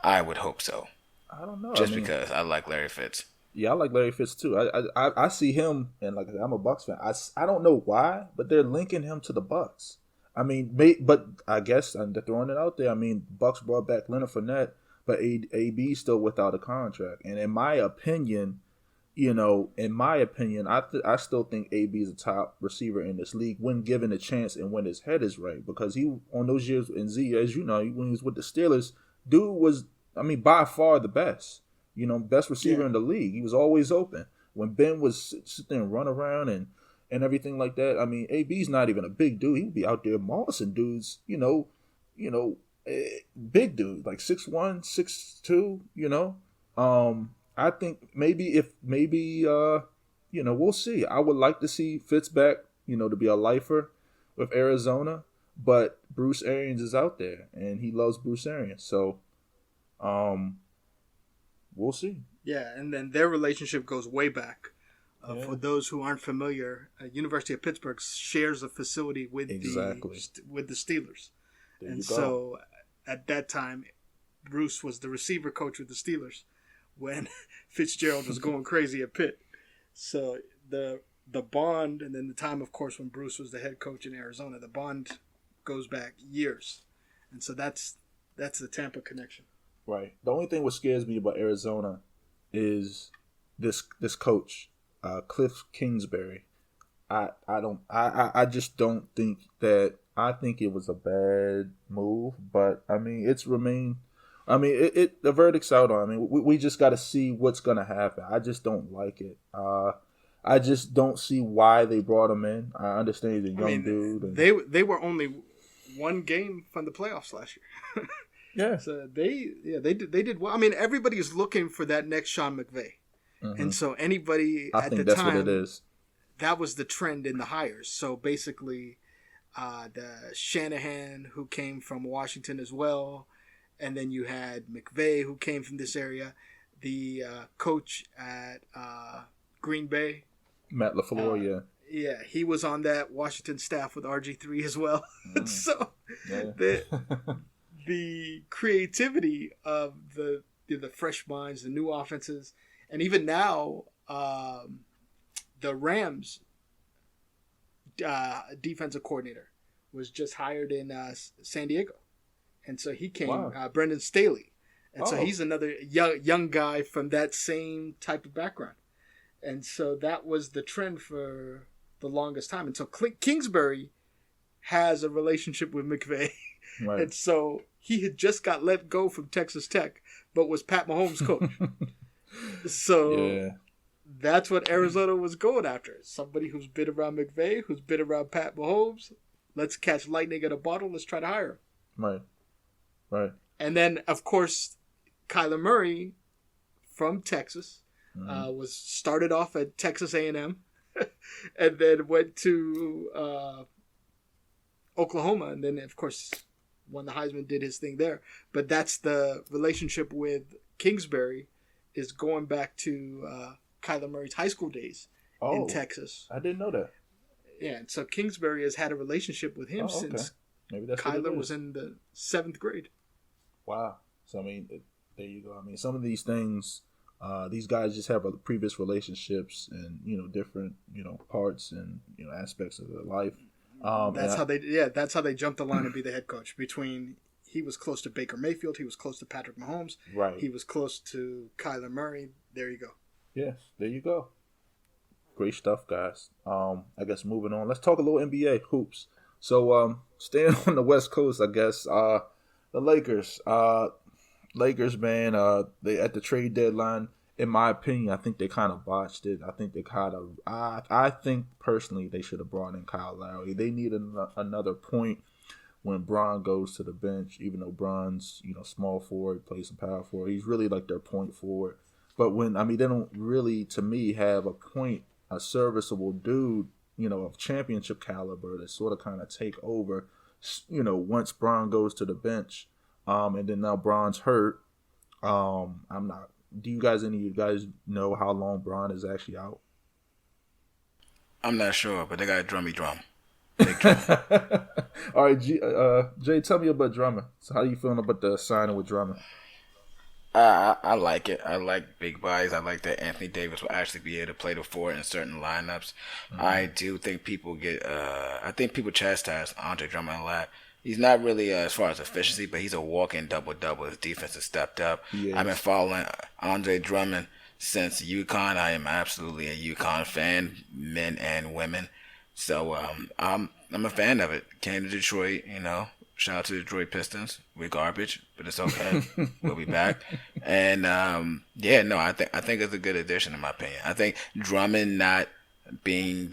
I would hope so. I don't know. Just because I like Larry Fitz. Yeah, I like Larry Fitz too. I see him, and like I'm a Bucks fan. I don't know why, but they're linking him to the Bucks. I mean, but I guess they're throwing it out there. I mean, Bucks brought back Leonard Fournette, but AB's still without a contract. And in my opinion, I still think AB is a top receiver in this league when given a chance and when his head is right. Because he, on those years in Z, as you know, when he was with the Steelers, dude was, by far the best. Best receiver in the league. He was always open. When Ben was sit there and run around and everything like that, AB's not even a big dude. He would be out there mossing dudes, big dude, like 6'1", 6'2", I think maybe we'll see. I would like to see Fitz back, to be a lifer with Arizona, but Bruce Arians is out there and he loves Bruce Arians. So, we'll see. Yeah, and then their relationship goes way back. For those who aren't familiar, University of Pittsburgh shares a facility with the Steelers. And so at that time, Bruce was the receiver coach with the Steelers when Fitzgerald was going crazy at Pitt. So the bond, and then the time, of course, when Bruce was the head coach in Arizona, the bond goes back years. And so that's the Tampa connection. Right. The only thing what scares me about Arizona is this coach, Cliff Kingsbury. I just don't think that. I think it was a bad move, but it's remained. The verdict's out on. We just got to see what's gonna happen. I just don't like it. I just don't see why they brought him in. I understand he's a young dude. And they were only one game from the playoffs last year. Yeah. So they did well. Everybody is looking for that next Sean McVay. Mm-hmm. And so anybody I think that's what it is. That was the trend in the hires. So basically the Shanahan, who came from Washington as well, and then you had McVay, who came from this area, the coach at Green Bay, Matt LaFleur, yeah, he was on that Washington staff with RG3 as well. So the creativity of the fresh minds, the new offenses, and even now the Rams defensive coordinator was just hired in San Diego, and so he came, Brendan Staley, and so he's another young guy from that same type of background, and so that was the trend for the longest time. And so Kingsbury has a relationship with McVay. Right. And so he had just got let go from Texas Tech, but was Pat Mahomes' coach. So that's what Arizona was going after. Somebody who's been around McVay, who's been around Pat Mahomes. Let's catch lightning in a bottle. Let's try to hire him. Right. And then, of course, Kyler Murray from Texas was started off at Texas A&M and then went to Oklahoma, and then, of course, won the Heisman, did his thing there. But that's the relationship with Kingsbury, is going back to Kyler Murray's high school days in Texas. I didn't know that. Yeah, and so Kingsbury has had a relationship with him since maybe that's Kyler was in the 7th grade. Wow. So, there you go. Some of these things, these guys just have previous relationships and, different, parts and, aspects of their life. That's how they jumped the line to be the head coach. He was close to Baker Mayfield. He was close to Patrick Mahomes. Right. He was close to Kyler Murray. There you go. Yes, there you go. Great stuff, guys. I guess moving on. Let's talk a little NBA hoops. So, staying on the West Coast, I guess, the Lakers. Lakers, man, they at the trade deadline, in my opinion, I think they kind of botched it. I think personally they should have brought in Kyle Lowry. They need another point when Bron goes to the bench, even though Bron's, small forward, plays some power forward. He's really like their point forward. But when, they don't really, to me, have a serviceable dude, of championship caliber that sort of kind of take over. once Bron goes to the bench, and then now Bron's hurt. I'm not. Do any of you guys know how long Bron is actually out? I'm not sure, but they got Drummy Drum. Big Drum. All right, Jay, tell me about Drummond. So, how are you feeling about the signing with Drummond? I like it. I like big bodies. I like that Anthony Davis will actually be able to play the 4 in certain lineups. Mm-hmm. I do think people chastise Andre Drummond a lot. He's not really as far as efficiency, but he's a walk-in double-double. His defense has stepped up. I've been following Andre Drummond since UConn. I am absolutely a UConn fan, men and women. So I'm a fan of it. Came to Detroit, Shout out to the Detroit Pistons. We're garbage, but it's okay. We'll be back. And I think it's a good addition in my opinion. I think Drummond not being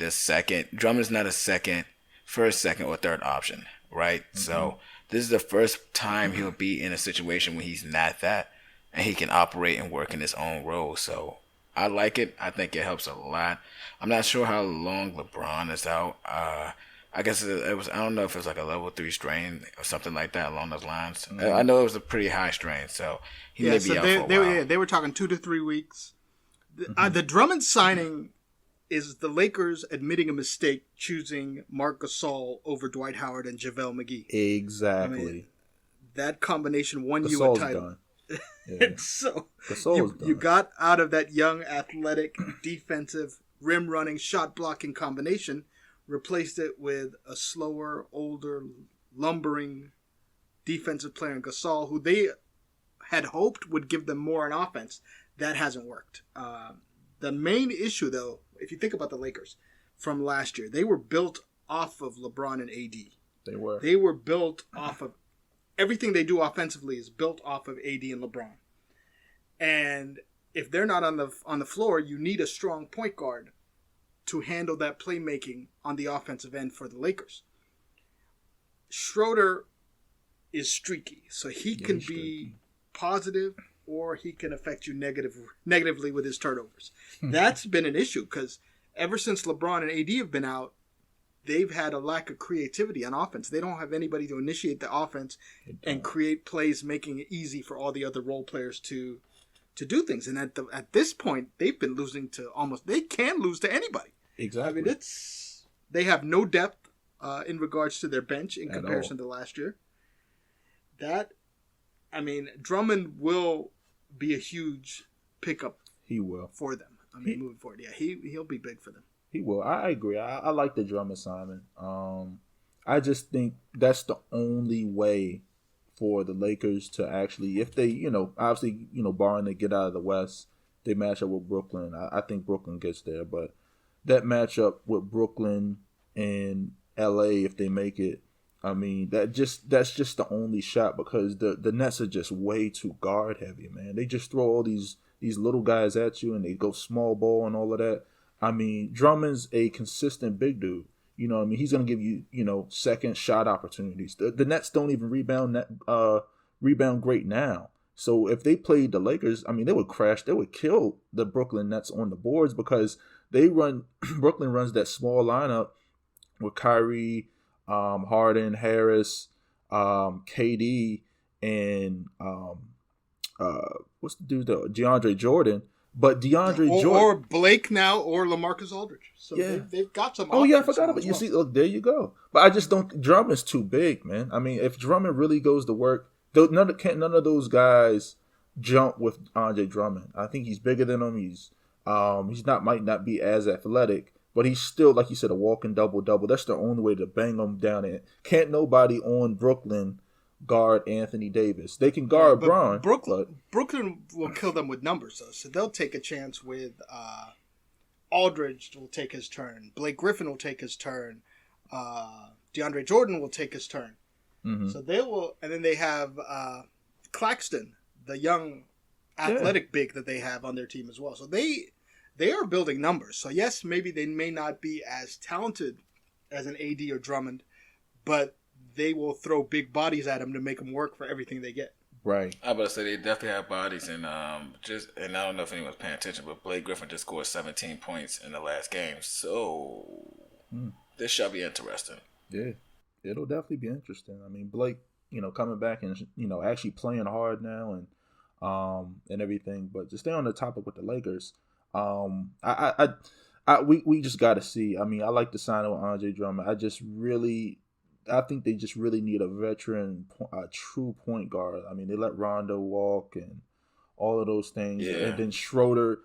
Drummond's not a first, second, or third option, right? Mm-hmm. So this is the first time he'll be in a situation when he's not that, and he can operate and work in his own role. So I like it. I think it helps a lot. I'm not sure how long LeBron is out. I guess it was. I don't know if it was like a level 3 strain or something like that along those lines. Mm-hmm. I know it was a pretty high strain, so he may be out for a while. They were talking 2 to 3 weeks. The Drummond signing is the Lakers admitting a mistake choosing Marc Gasol over Dwight Howard and JaVale McGee. Exactly. That combination won you a title. Yeah. And so you got out of that young, athletic, defensive, rim-running, shot-blocking combination, replaced it with a slower, older, lumbering defensive player in Gasol, who they had hoped would give them more on offense. That hasn't worked. The main issue, though, if you think about the Lakers from last year, they were built off of LeBron and AD. They were built off of everything they do offensively is built off of AD and LeBron. And if they're not on the floor, you need a strong point guard to handle that playmaking on the offensive end for the Lakers. Schroeder is streaky, so he can be positive or he can affect you negatively with his turnovers. That's been an issue because ever since LeBron and AD have been out, they've had a lack of creativity on offense. They don't have anybody to initiate the offense and create plays, making it easy for all the other role players to do things. And at this point, they've been losing to they can lose to anybody. Exactly. I mean, they have no depth in regards to their bench in comparison to last year. Drummond will be a huge pickup. He will for them. Moving forward, he'll be big for them. He will. I agree. I like the Drummond Simon. I just think that's the only way for the Lakers to actually, if they, obviously, barring they get out of the West, they match up with Brooklyn. I think Brooklyn gets there, but that matchup with Brooklyn and LA, if they make it, that's just the only shot because the Nets are just way too guard heavy, man. They just throw all these little guys at you and they go small ball and all of that. Drummond's a consistent big dude. He's going to give you, second shot opportunities. The Nets don't even rebound great now. So if they played the Lakers, they would crash. They would kill the Brooklyn Nets on the boards because Brooklyn runs that small lineup with Kyrie, Harden, Harris, KD, and what's the dude though? DeAndre Jordan. But Jordan or Blake now or LaMarcus Aldridge. So they've got some. Oh yeah, I forgot about you. See, look, there you go. But I just don't. Drummond's too big, man. If Drummond really goes to work, none of those guys jump with Andre Drummond. I think he's bigger than him. Might not be as athletic, but he's still, like you said, a walking double-double. That's the only way to bang him down. And can't nobody on Brooklyn guard Anthony Davis. They can guard Bron. Brooklyn will kill them with numbers, though. So they'll take a chance with Aldridge will take his turn. Blake Griffin will take his turn. DeAndre Jordan will take his turn. Mm-hmm. So they will, and then they have Claxton, the young athletic big that they have on their team as well. So they are building numbers. So yes, maybe they may not be as talented as an AD or Drummond, but they will throw big bodies at them to make them work for everything they get. Right. I was about to say they definitely have bodies, and I don't know if anyone's paying attention, but Blake Griffin just scored 17 points in the last game, so this shall be interesting. Yeah. It'll definitely be interesting. I mean, Blake, coming back and actually playing hard now and everything. But to stay on the topic with the Lakers, we just got to see. I mean, I like the signing with Andre Drummond. I think they just really need a veteran, a true point guard. I mean, they let Rondo walk and all of those things. Yeah. And then Schroeder,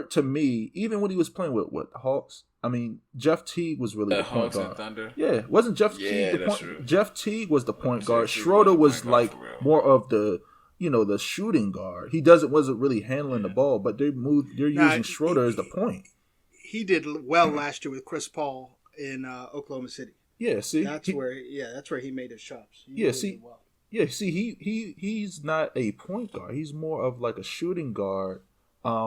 to me, even when he was playing with the Hawks, I mean, Jeff Teague was really the point guard. Thunder. Yeah, wasn't Jeff Teague the point? True. Jeff Teague was the point guard. Schroeder was like more of the the shooting guard. He wasn't really handling the ball, but they're using Schroeder as the point. He did well last year with Chris Paul in Oklahoma City. Yeah, see, that's where he made his shots. He's not a point guard. He's more of like a shooting guard.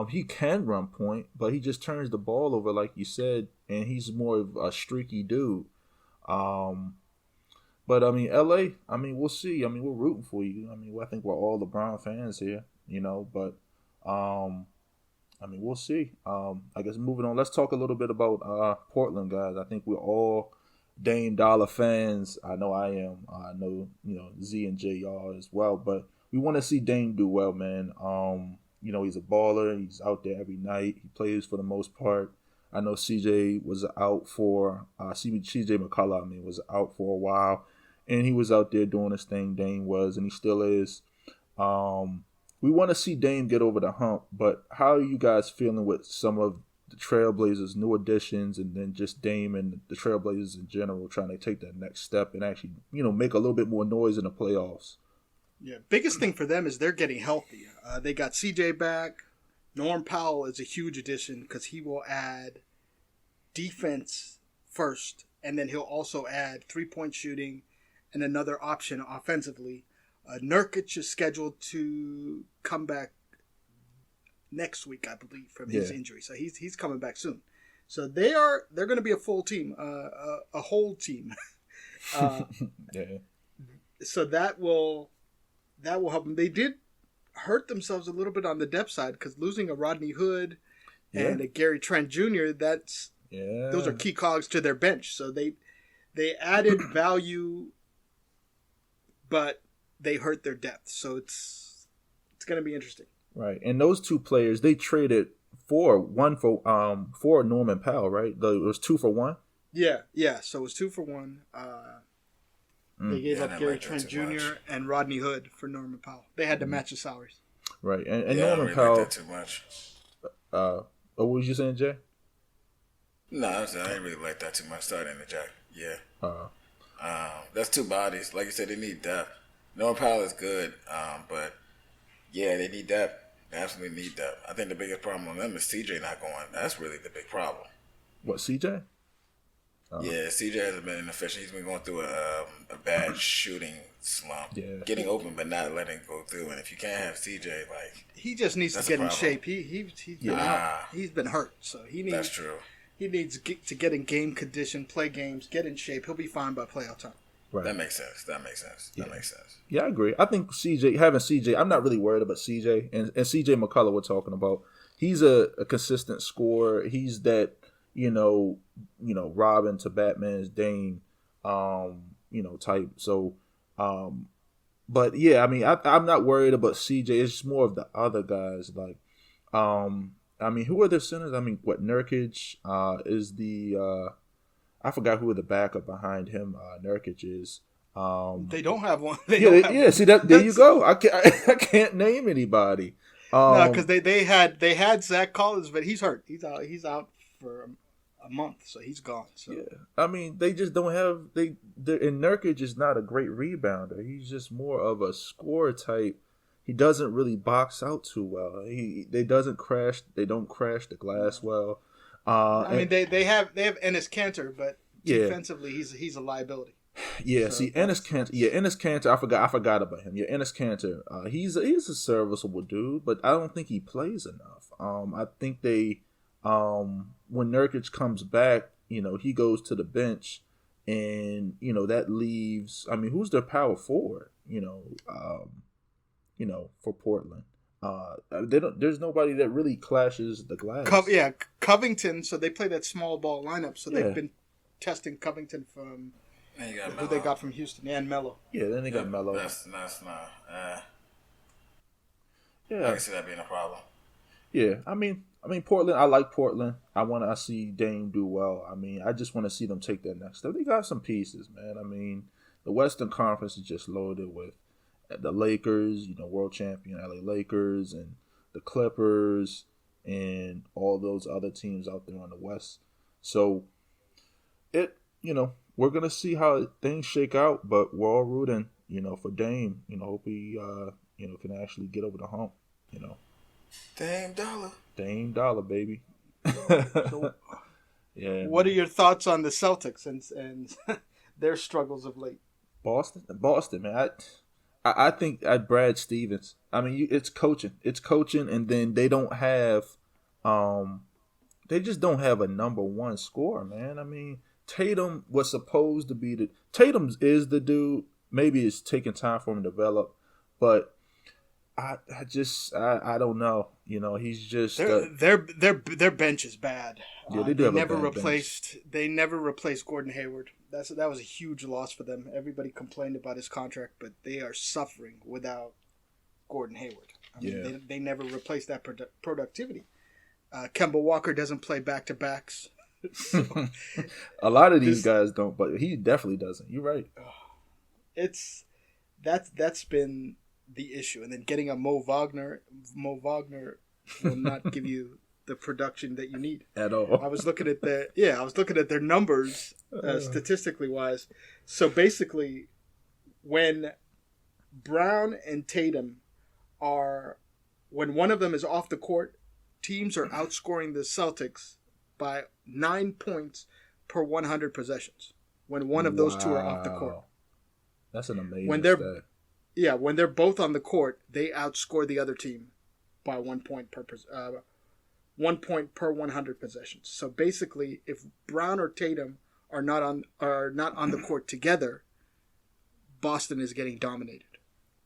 He can run point, but he just turns the ball over, like you said, and he's more of a streaky dude. But I mean, LA. I mean, we'll see. I mean, we're rooting for you. I mean, I think we're all LeBron fans here, But I mean, we'll see. I guess moving on. Let's talk a little bit about Portland, guys. I think we're all Dame Dollar fans. I know I am. I know Z and J are as well. But we want to see Dame do well, man. He's a baller. He's out there every night. He plays for the most part. I know CJ was out for CJ McCullough. Was out for a while, and he was out there doing his thing. Dame was, and he still is. We want to see Dame get over the hump, but how are you guys feeling with some of the Trailblazers' new additions, and then just Dame and the Trailblazers in general trying to take that next step and actually, make a little bit more noise in the playoffs? Yeah, biggest thing for them is they're getting healthy. They got CJ back. Norm Powell is a huge addition because he will add defense first, and then he'll also add 3-point shooting and another option offensively. Nurkic is scheduled to come back next week, I believe, from his injury. So he's coming back soon. So they're going to be a full team, a whole team. So that will help them. They did hurt themselves a little bit on the depth side because losing a Rodney Hood and a Gary Trent Jr. Those are key cogs to their bench. So they added value, but they hurt their depth. So it's going to be interesting. Right. And those two players, they traded for Norman Powell, right? It was 2 for 1? Yeah. So it was 2 for 1. They gave up Gary Trent Jr. and Rodney Hood for Norman Powell. They had to match the salaries. Right. And Norman Powell. Like that too much. What was you saying, Jay? No, I didn't really like that too much. Starting the Jack. Yeah. That's two bodies. Like you said, they need depth. Norman Powell is good, but yeah, they need depth. They absolutely need depth. I think the biggest problem on them is CJ not going. That's really the big problem. What, CJ? Yeah, CJ hasn't been inefficient. He's been going through a bad shooting slump. Yeah. Getting open but not letting it go through. And if you can't have CJ, he just needs to get in shape. He's been hurt, so he needs. That's true. He needs to get in game condition, play games, get in shape. He'll be fine by playoff time. Right. That makes sense. Yeah. That makes sense. Yeah, I agree. I think having CJ, I'm not really worried about CJ. And CJ McCullough we're talking about. He's a consistent scorer. He's that, Robin to Batman's Dame, type. So, but yeah, I mean, I'm not worried about CJ. It's just more of the other guys. Who are their centers? Nurkic is the... I forgot who the backup behind him, Nurkic is. They don't have one. See that? There you go. I can't name anybody. No, because they had Zach Collins, but he's hurt. He's out for a month, so he's gone. So yeah, they just don't have and Nurkic is not a great rebounder. He's just more of a scorer type. He doesn't really box out too well. They don't crash the glass well. They have Enes Kanter, but defensively he's a liability. Yeah, so Enes Kanter. I forgot about him. Yeah, Enes Kanter. He's a serviceable dude, but I don't think he plays enough. I think they when Nurkic comes back, he goes to the bench, and that leaves. Who's their power forward? For Portland. There's nobody that really clashes the glass. Covington. So they play that small ball lineup. So they've been testing Covington from Who they got from Houston? And Melo. Yeah, then they got Melo. That's not. Yeah, I can see that being a problem. Yeah, I mean, Portland. I like Portland. I see Dame do well. I mean, I just want to see them take that next step. They got some pieces, man. I mean, the Western Conference is just loaded with the Lakers, world champion LA Lakers, and the Clippers, and all those other teams out there on the West. So, we're gonna see how things shake out, but we're all rooting, for Dame. Hope he, can actually get over the hump. Dame Dollar. Dame Dollar, baby. Yeah. What are your thoughts on the Celtics and their struggles of late? Boston, man. I think at Brad Stevens. I mean, it's coaching, and then they don't have, they just don't have a number one scorer, man. I mean, Tatum was supposed to be Tatum is the dude. Maybe it's taking time for him to develop, but I don't know. He's just their bench is bad. Yeah, they do have a bad bench. They never replaced Gordon Hayward. That was a huge loss for them. Everybody complained about his contract, but they are suffering without Gordon Hayward. I mean, they never replaced that productivity. Kemba Walker doesn't play back-to-backs. So, a lot of these guys don't, but he definitely doesn't. You're right. That's been the issue, and then getting a Mo Wagner will not give you the production that you need at all. I was looking at their numbers statistically wise. So basically, when Brown and Tatum when one of them is off the court, teams are outscoring the Celtics by 9 points per 100 possessions. When one of those two are off the court, that's an amazing stat. Yeah, when they're both on the court, they outscore the other team by 1 point per 100 possessions. So basically, if Brown or Tatum are not on the court together, Boston is getting dominated.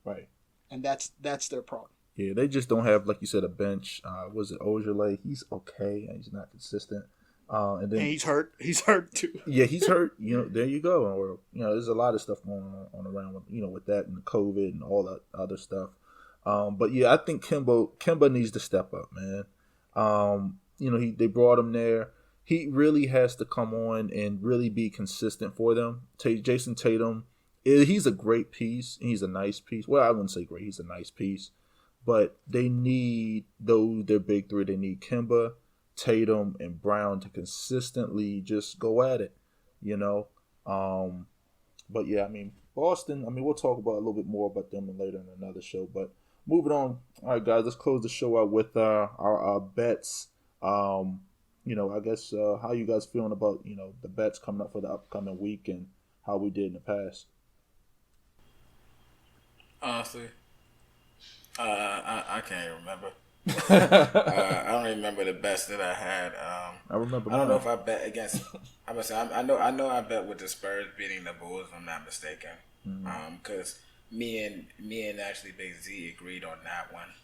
Right. And that's their problem. Yeah, they just don't have, like you said, a bench. Was it Ojale? He's okay, and he's not consistent. And he's hurt. He's hurt too. Yeah, he's hurt. There you go. Or there's a lot of stuff going on around with with that and COVID and all that other stuff. But yeah, I think Kemba needs to step up, man. They brought him there. He really has to come on and really be consistent for them. Jason Tatum, he's a great piece. He's a nice piece. Well, I wouldn't say great. He's a nice piece. But they need their big three. They need Kemba, Tatum, and Brown to consistently just go at it, But yeah, I mean, Boston, we'll talk about a little bit more about them later in another show. But moving on. All right, guys, let's close the show out with our bets. I guess how you guys feeling about, the bets coming up for the upcoming week and how we did in the past? Honestly, I can't even remember. I don't even remember the bets that I had. I remember. I don't know if I bet against. I know I bet with the Spurs beating the Bulls, if I'm not mistaken. Because me and actually Big Z agreed on that one.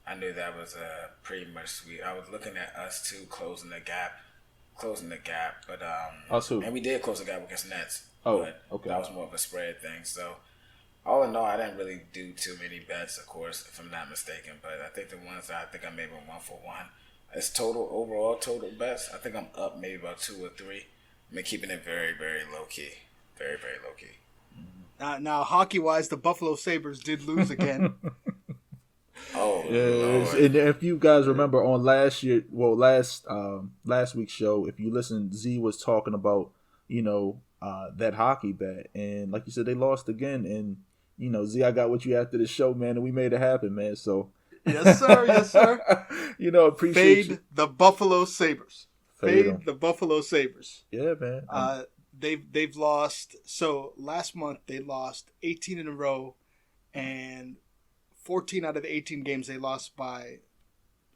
I knew that was pretty much sweet. I was looking at us two closing the gap, but us who? And we did close the gap against Nets. Oh, but okay. That was more of a spread thing. So all in all, I didn't really do too many bets, of course, if I'm not mistaken. But I think the ones that I maybe 1 for 1. It's overall total bets. I think I'm up maybe about 2 or 3. Keeping it very, very low key, very, very low key. Now, hockey-wise, the Buffalo Sabres did lose again. Oh, yeah, and if you guys remember on last week's show, if you listen, Z was talking about that hockey bet, and like you said, they lost again. And Z, I got with you after the show, man, and we made it happen, man. So yes, sir. Appreciate Fade the Buffalo Sabres. Fade the Buffalo Sabres. Yeah, man. They've lost. So last month they lost 18 in a row, and 14 out of the 18 games they lost by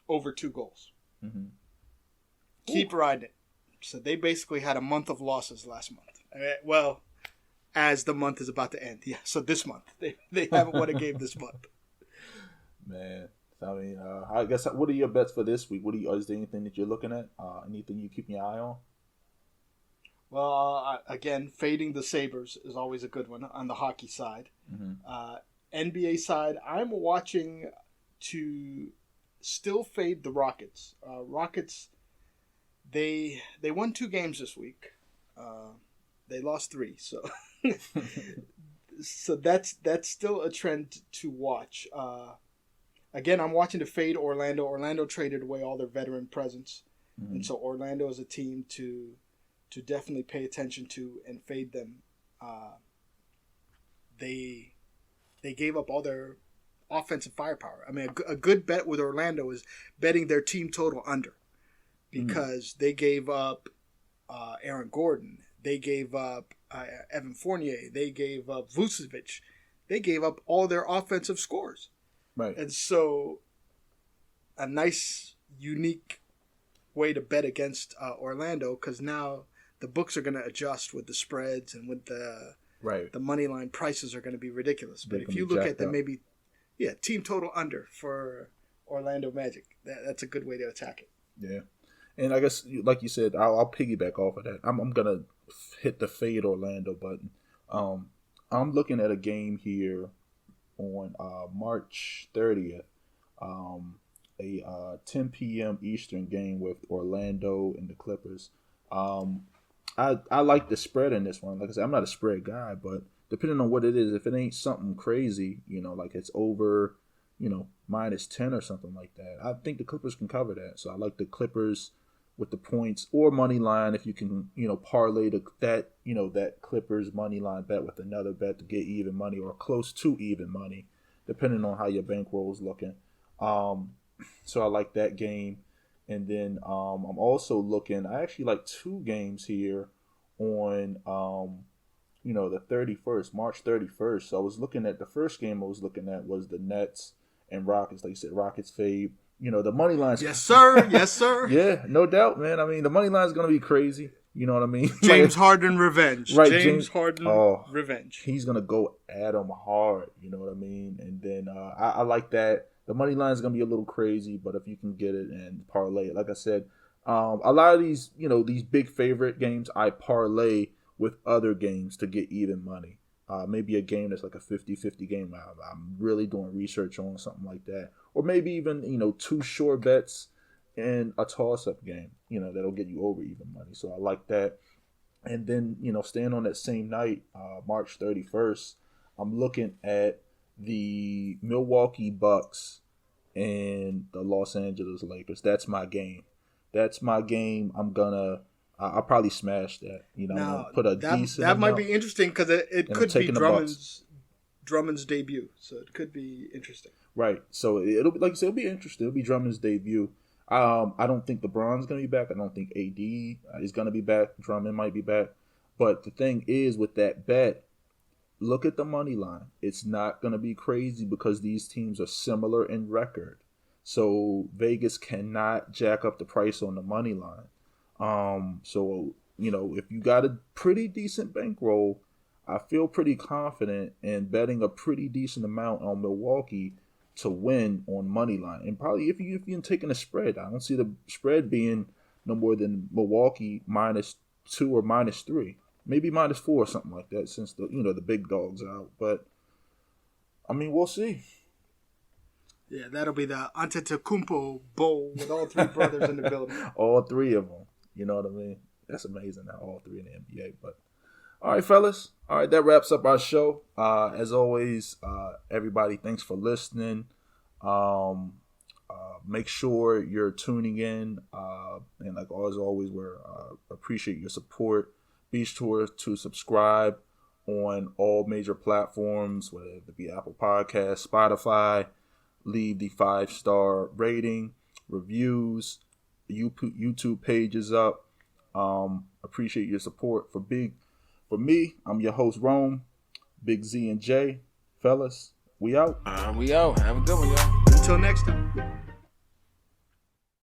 over 2 goals. Mm-hmm. Keep riding it. So they basically had a month of losses last month. Well, as the month is about to end. Yeah, so this month. They haven't won a game this month. Man, I guess, what are your bets for this week? Is there anything that you're looking at? Anything you keep your eye on? Well, again, fading the Sabres is always a good one on the hockey side. Mm-hmm. NBA side, I'm watching to still fade the Rockets. Rockets, they won 2 games this week. They lost 3, so so that's still a trend to watch. Again, I'm watching to fade Orlando. Orlando traded away all their veteran presence, and so Orlando is a team to definitely pay attention to and fade them. They gave up all their offensive firepower. I mean, a good bet with Orlando is betting their team total under, because they gave up Aaron Gordon, they gave up Evan Fournier, they gave up Vucevic, they gave up all their offensive scores. Right. And so, a nice, unique way to bet against Orlando, because now the books are going to adjust with the spreads and with the money line prices are going to be ridiculous. But if you look at the team total under for Orlando Magic, that's a good way to attack it. Yeah. And I guess, like you said, I'll piggyback off of that. I'm going to hit the fade Orlando button. I'm looking at a game here on March 30th, a 10 p.m. Eastern game with Orlando and the Clippers. I like the spread in this one. Like I said, I'm not a spread guy, but depending on what it is, if it ain't something crazy, like it's over, -10 or something like that, I think the Clippers can cover that. So I like the Clippers with the points or money line if you can, parlay that Clippers money line bet with another bet to get even money or close to even money, depending on how your bankroll is looking. So I like that game. And then I'm also looking, I actually like 2 games here on, the 31st, March 31st. So I was looking at the first game I was looking at was the Nets and Rockets. Like you said, Rockets fade. The money line's... Yes, sir. Yes, sir. Yeah, no doubt, man. I mean, the money line's going to be crazy. You know what I mean? James Harden revenge. Right, James Harden revenge. He's going to go at him hard. You know what I mean? And then I like that. The money line is going to be a little crazy, but if you can get it and parlay it, like I said, a lot of these, these big favorite games, I parlay with other games to get even money. Maybe a game that's like a 50-50 game. I'm really doing research on something like that. Or maybe even, 2 sure bets and a toss-up game, that'll get you over even money. So I like that. And then, staying on that same night, March 31st, I'm looking at the Milwaukee Bucks and the Los Angeles Lakers. That's my game. I'll probably smash that. I'm gonna put a decent. That might be interesting because it could be Drummond's debut, so it could be interesting. Right. So it'll be, like you said, it'll be interesting. It'll be Drummond's debut. I don't think LeBron's gonna be back. I don't think AD is gonna be back. Drummond might be back. But the thing is, with that bet, look at the money line. It's not going to be crazy because these teams are similar in record. So Vegas cannot jack up the price on the money line. So, if you got a pretty decent bankroll, I feel pretty confident in betting a pretty decent amount on Milwaukee to win on money line. And probably if you're taking a spread, I don't see the spread being no more than Milwaukee -2 or -3. Maybe -4 or something like that, since the big dog's out. But I mean, we'll see. Yeah, that'll be the Antetokounmpo Bowl with all 3 brothers in the building. All 3 of them. You know what I mean? That's amazing. How all 3 in the NBA. But all right, fellas. All right, that wraps up our show. As always, everybody, thanks for listening. Make sure you're tuning in, and like always, we're appreciate your support. Be sure to subscribe on all major platforms, whether it be Apple Podcasts, Spotify. Leave the 5-star rating, reviews. YouTube page is up. Appreciate your support. For me, I'm your host, Rome, Big Z and J. Fellas, we out. We out. Have a good one, y'all. Until next time.